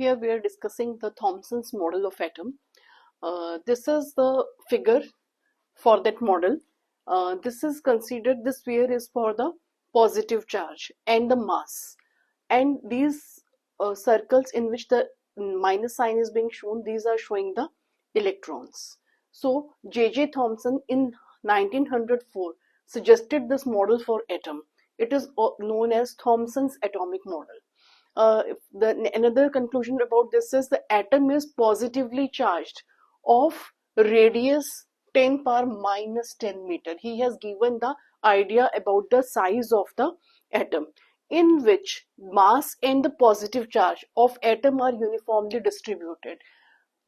Here we are discussing the Thomson's model of atom. This is the figure for that model. This is considered, the sphere is for the positive charge and the mass. And these circles in which the minus sign is being shown, these are showing the electrons. So J.J. Thomson in 1904 suggested this model for atom. It is known as Thomson's Atomic Model. Another conclusion about this is the atom is positively charged of radius 10 power minus 10 meter. He has given the idea about the size of the atom, in which mass and the positive charge of atom are uniformly distributed.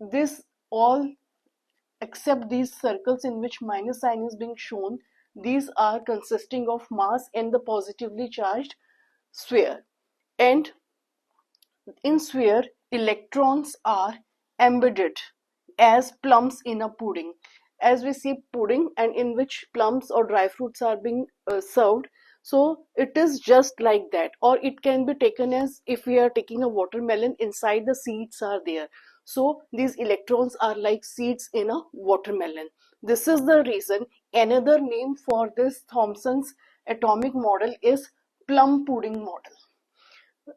This all except these circles in which minus sign is being shown, these are consisting of mass and the positively charged sphere. And in sphere, electrons are embedded as plums in a pudding. As we see pudding and in which plums or dry fruits are being served, so it is just like that. Or it can be taken as if we are taking a watermelon, inside the seeds are there. So these electrons are like seeds in a watermelon. This is the reason another name for this Thomson's atomic model is Plum Pudding Model.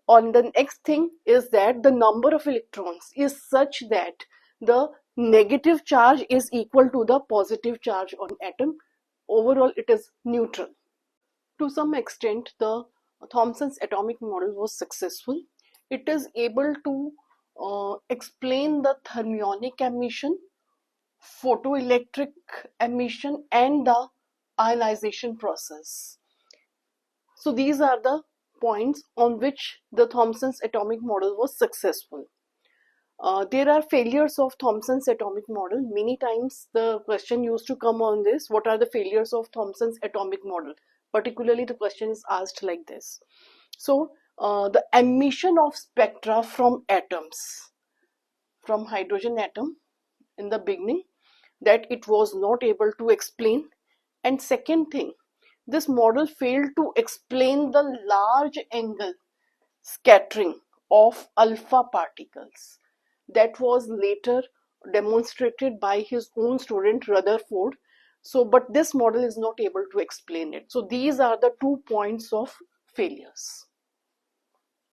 On the next thing is that the number of electrons is such that the negative charge is equal to the positive charge on atom. Overall, it is neutral. To some extent, the Thomson's atomic model was successful. It is able to explain the thermionic emission, photoelectric emission, and the ionization process. So these are the points on which the Thomson's atomic model was successful. There are failures of Thomson's atomic model. Many times the question used to come on this: what are the failures of Thomson's atomic model? Particularly the question is asked like this. So the emission of spectra from atoms, from hydrogen atom in the beginning, that it was not able to explain. And second thing, this model failed to explain the large angle scattering of alpha particles that was later demonstrated by his own student Rutherford. So, but this model is not able to explain it. So these are the 2 points of failures.